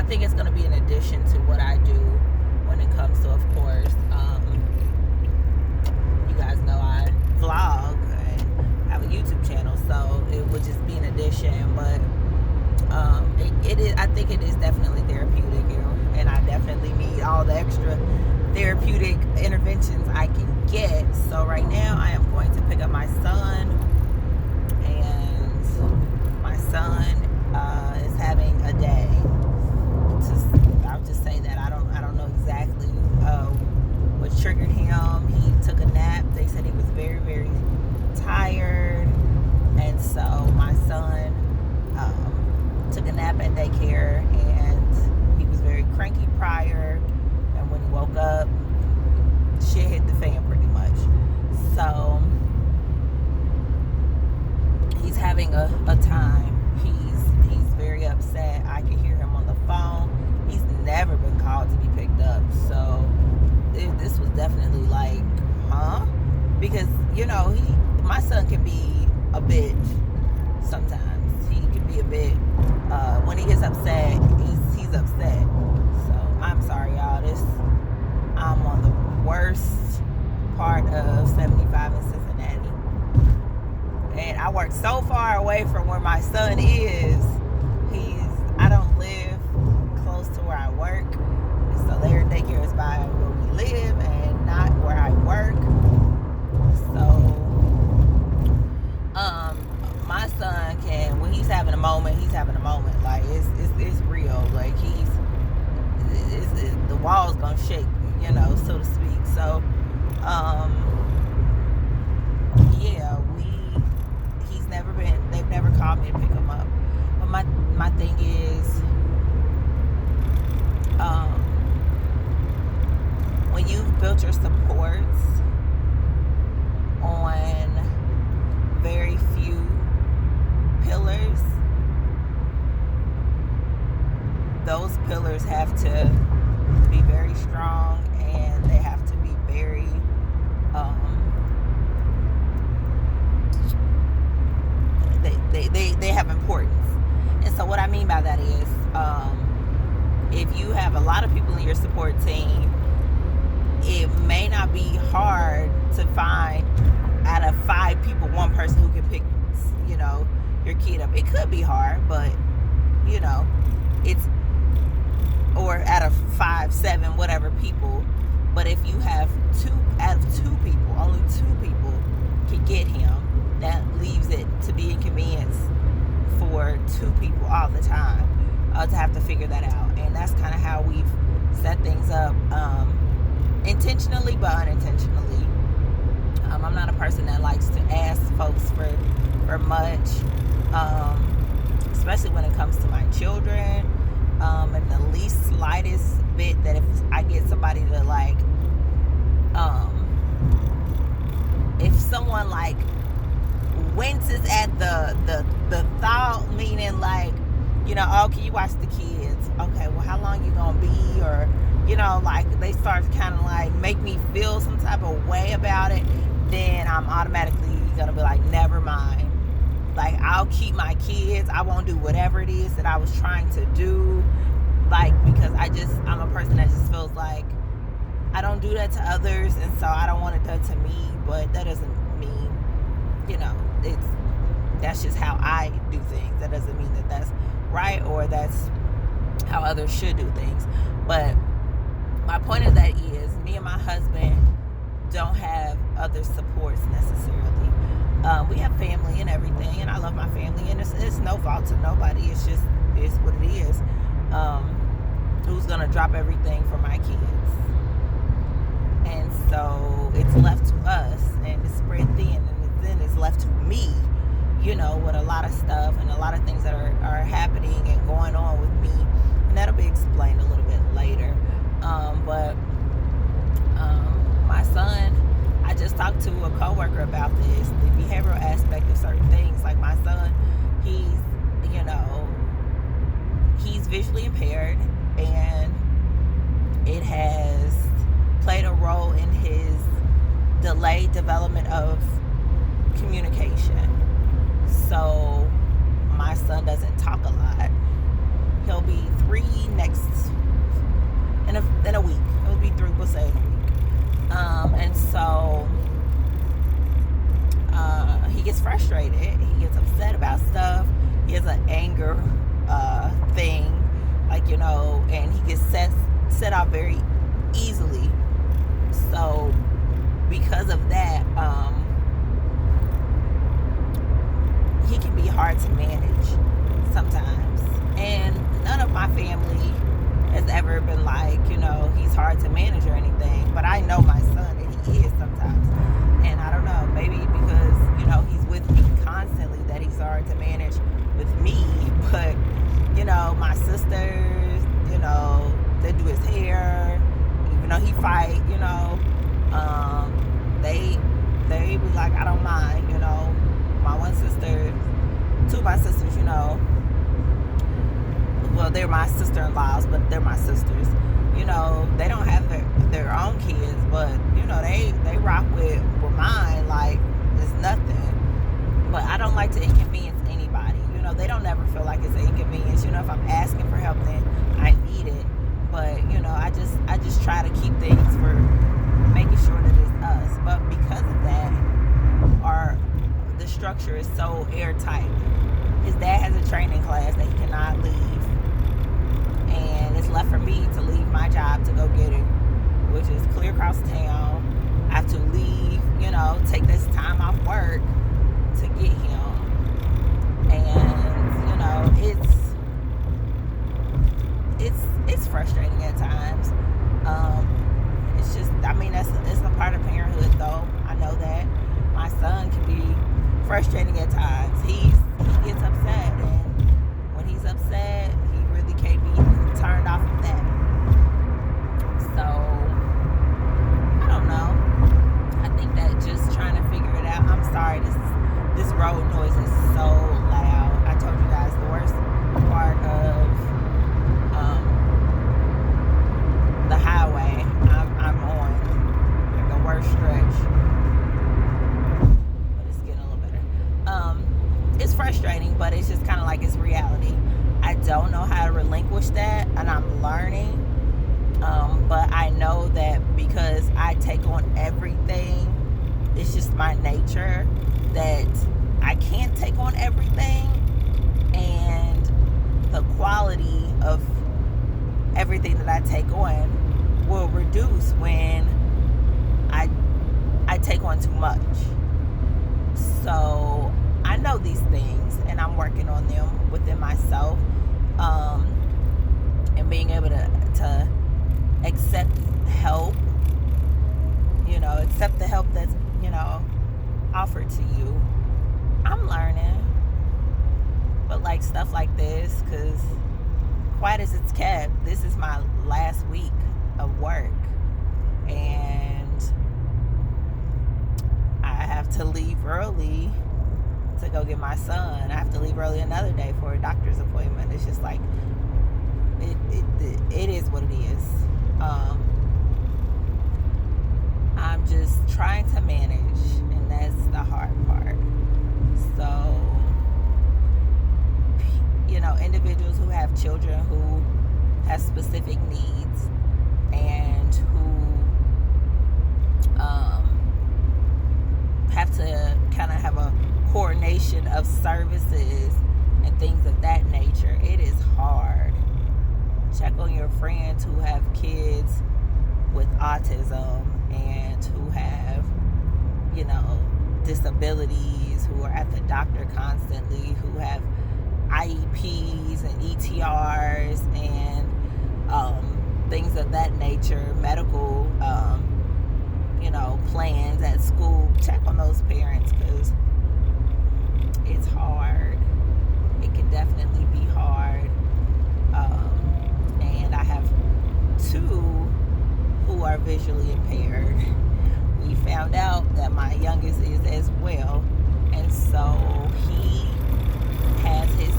think it's going to be an addition to what I do when it comes to, of course, you guys know I vlog and have a YouTube channel, so it would just be an addition. But it is. I think it is definitely therapeutic, and I definitely need all the extra therapeutic interventions I can get. So right now I am going to pick up my son, and my son is having a day. I'll just say that I don't know exactly what triggered him. He took a nap. They said he was very, very tired, and so my son took a nap at daycare, and he was very cranky prior, and when he woke up, shit hit the fan pretty much. So he's having a time. He's very upset. I can hear him on the phone. He's never been called to be picked up, so this was definitely like, huh? Because my son can be a bitch sometimes. He can be a bit when he gets upset. He's upset. So I'm sorry, y'all. I'm on the worst part of 75 in Cincinnati, and I work so far away from where my son is. I don't live close to where I work, so their daycare is by where we live and not where I work. So my son can, when he's having a moment, like it's real. Like the wall's gonna shake, so to speak. So yeah, they've never called me to pick him up. But my thing is, when you've built your supports on very few pillars, those pillars have to be very strong, and they have to be very they have importance. And so what I mean by that is, if you have a lot of people in your support team, it may not be hard to find, out of 5 people, one person who can pick your kid up. It could be hard, but it's, or out of 5, 7, whatever people. But if you have out of 2 people, only 2 people can get him, that leaves it to be inconvenience for 2 people all the time to have to figure that out. And that's kind of how we've set things up, intentionally but unintentionally. I'm not a person that likes to ask folks for much, especially when it comes to my children. And the least slightest bit that if I get somebody to like, if someone like winces at the thought, meaning like, oh, can you watch the kids? Okay, well, how long you gonna be? Or, like they start to kind of like make me feel some type of way about it, then I'm automatically gonna be like, never mind. Like, I'll keep my kids. I won't do whatever it is that I was trying to do. Like, because I'm a person that just feels like I don't do that to others, and so I don't want it done to me. But that doesn't mean, that's just how I do things. That doesn't mean that that's right or that's how others should do things. But my point of that is, me and my husband don't have other supports necessarily. We have family and everything, and I love my family, and it's no fault to nobody. It's what it is. Who's gonna drop everything for my kids? And so it's left to us, and it's spread thin, and then it's left to me, with a lot of stuff and a lot of things that are happening and going on with me, and that'll be explained a little bit later. But my son, I just talked to a coworker about this, the behavioral aspect of certain things. Like my son, he's visually impaired, and it has played a role in his delayed development of communication. So my son doesn't talk a lot. He'll be 3 next in a week. He'll be 3, we'll say, in a week. And so he gets frustrated. He gets upset about stuff. He has an anger thing, like, you know, and he gets set off very easily. So because of that, he can be hard to manage sometimes. And none of my family has ever been like, you know, he's hard to manage or anything. But I know my son, and he is sometimes. And I don't know, maybe because, you know, he's with me constantly that he's hard to manage with me. But, you know, my sisters, you know, they do his hair, even though he fight, you know, they be like, I don't mind, you know. My one sister, 2 of my sisters, you know, well, they're my sister-in-laws, but they're my sisters. You know, they don't have their own kids, but, you know, they rock with mine like it's nothing. But I don't like to inconvenience anybody. You know, they don't ever feel like it's an inconvenience. You know, if I'm asking for help, then I need it. But, you know, I just try to keep things for making sure that it's us. But because of that, the structure is so airtight. His dad has a training class that he cannot leave, and it's left for me to leave my job to go get him, which is clear across town. I have to leave, you know, take this time off work to get him, and you know, it's frustrating at times. It's just, I mean, it's a part of parenthood, though. I know that my son can be frustrating at times. He gets upset, and when he's upset, he really can't be turned off of that. So I don't know. I think that just trying to figure it out. I'm sorry, this road noise is so loud. I told you guys the worst part of the highway I'm on, like the worst stretch. It's frustrating, but it's just kind of like it's reality. I don't know how to relinquish that, and I'm learning. But I know that because I take on everything, it's just my nature that I can't take on everything, and the quality of everything that I take on will reduce when I take on too much. So I know these things, and I'm working on them within myself, and being able to accept help, you know, accept the help that's, you know, offered to you. I'm learning, but like stuff like this, because quiet as it's kept, this is my last week of work, and I have to leave early to go get my son. I have to leave early another day for a doctor's appointment. It's just like it is what it is. I'm just trying to manage, and that's the hard part. So, you know, individuals who have children who have specific needs and who have to kind of have a coordination of services and things of that nature, it is hard. Check on your friends who have kids with autism and who have, you know, disabilities, who are at the doctor constantly, who have IEPs and ETRs and things of that nature, medical you know, plans at school. Check on those parents, because it's hard. It can definitely be hard. And I have 2 who are visually impaired. We found out that my youngest is as well, and so he has his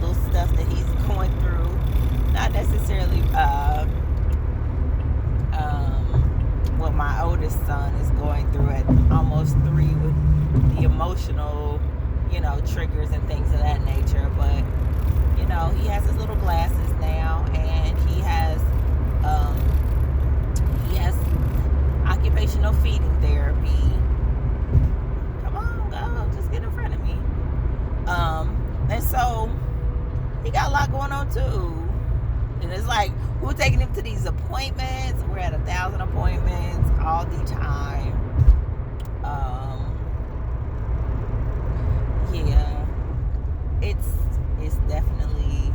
little stuff that he's going through. Not necessarily what my oldest son is going through at almost 3 with the emotional, you know, triggers and things of that nature. But, you know, he has his little glass he got a lot going on too. And it's like, we're taking him to these appointments. We're at 1,000 appointments all the time. Yeah, it's definitely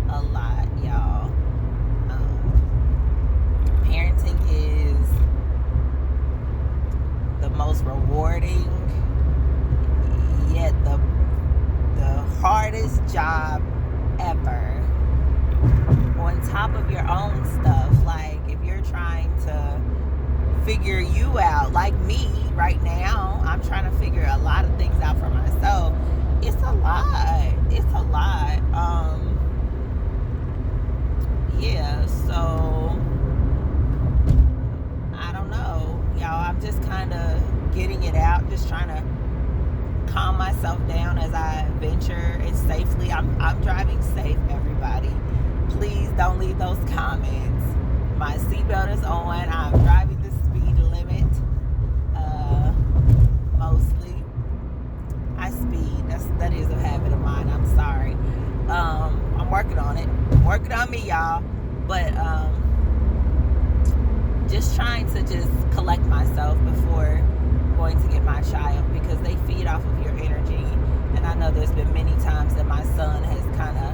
a lot, y'all. Parenting is the most rewarding, yet the hardest job ever. On top of your own stuff, like if you're trying to figure you out, like me right now, I'm trying to figure a lot of things out for myself. It's a lot. Yeah, so I don't know, y'all. I'm just kind of getting it out, just trying to calm myself down as I venture it safely. I'm driving safe, everybody. Please don't leave those comments. My seatbelt is on. I'm driving the speed limit. Mostly. I speed. That is a habit of mine. I'm sorry. I'm working on it. Working on me, y'all. But just trying to just collect myself before going to get my child, because they feed off of your energy. And I know there's been many times that my son has kind of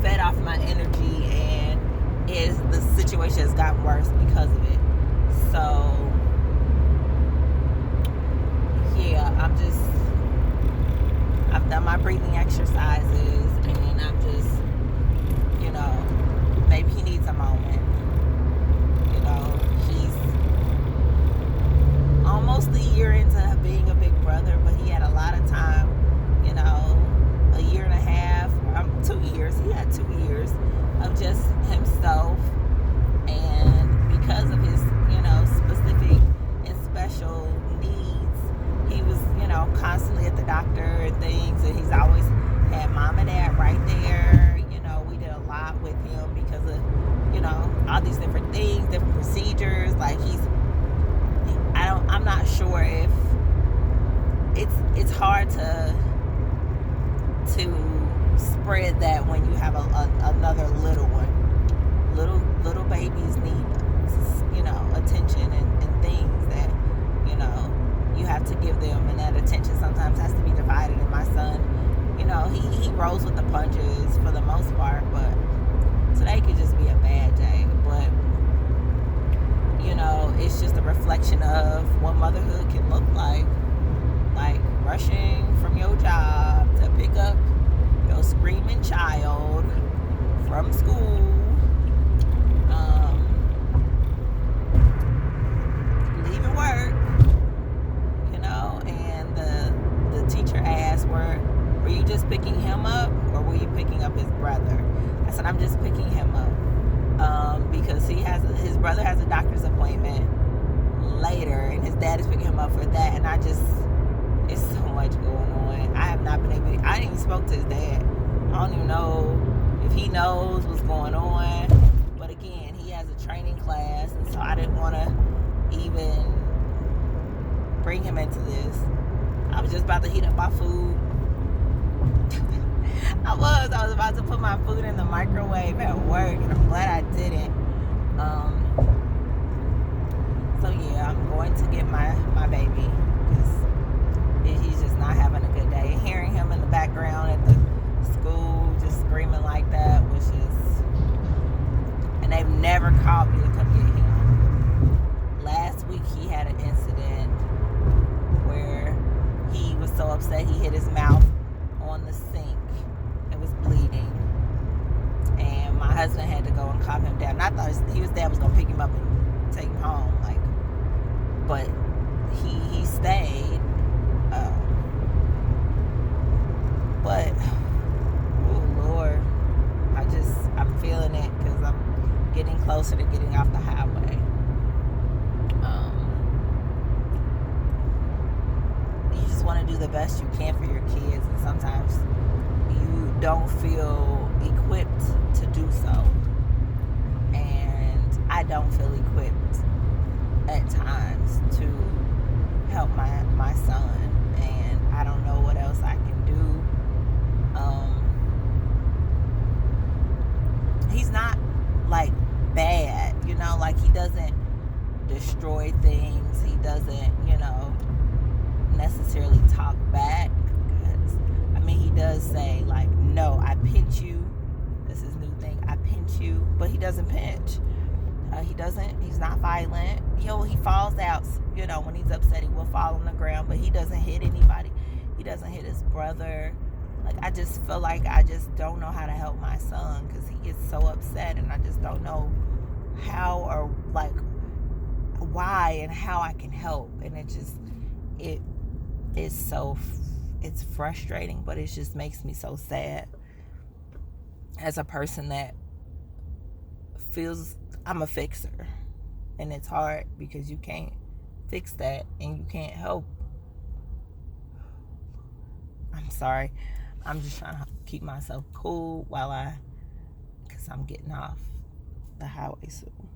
fed off my energy, and the situation has gotten worse because of it. So yeah, I've done my breathing exercises, and I'm just, maybe he needs a moment. He's almost a year into being a big brother, but he had a lot of time, a year and a half, 2 years. He had 2 years of just himself, and because of his, specific and special needs, he was, constantly at the doctor and things, and he's always had mom and dad right there. We did a lot with him because of, all these different things, different procedures. Like I'm not sure if it's hard to spread that when you have another little one. Little babies need, attention and things that, you have to give them, and that attention sometimes has to be divided. And my son, he rolls with the punches for the most part, but today could just be a bad day. But it's just a reflection of what motherhood can look like rushing from your job to pick up your screaming child from school, leaving work, and the teacher asked, were you just picking him up, or were you picking up his brother? I said, I'm just picking him up, because his brother has a doctor's appointment later, and his dad is picking him up for that. And it's so much going on. I have not been able to, I didn't even spoke to his dad. I don't even know if he knows what's going on. But again, he has a training class, and so I didn't want to even bring him into this. I was just about to heat up my food. I was about to put my food in the microwave at work, and I'm glad I didn't. So yeah, I'm going to get my baby, because he's just not having a good day. Hearing him in the background at the school just screaming like that was just, and they've never called me to come get him. Last week he had an incident where he was so upset he hit his mouth on the sink. It was bleeding, and my husband had to go and calm him down. And I thought his dad was gonna pick him up and take him home, but he stayed. But oh Lord, I'm feeling it, because I'm getting closer to getting off the highway. You just want to do the best you can for your kids, and sometimes you don't feel equipped to do so. And I don't feel equipped at times to help my son, and I don't know what else I can do. you, but he doesn't pinch. He's not violent. He falls out, when he's upset, he will fall on the ground, but he doesn't hit anybody. He doesn't hit his brother. Like, I just feel like I just don't know how to help my son because he gets so upset, and I just don't know how or like why and how I can help. And it's frustrating, but it just makes me so sad as a person that feels I'm a fixer. And it's hard because you can't fix that and you can't help. I'm sorry. I'm just trying to keep myself cool because I'm getting off the highway soon.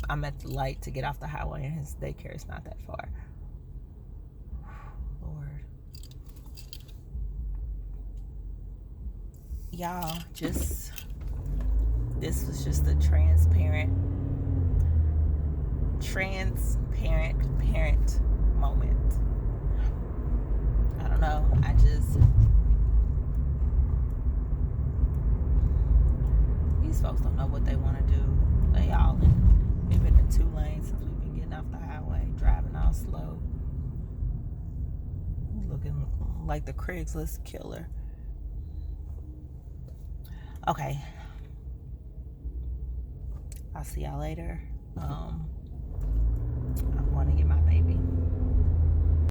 I'm at the light to get off the highway, and his daycare is not that far. Lord. Y'all, this was just a transparent parent moment. I don't know. These folks don't know what they want to do. We've been in 2 lanes since we've been getting off the highway, driving all slow, looking like the Craigslist killer. Okay, I'll see y'all later. I'm going to get my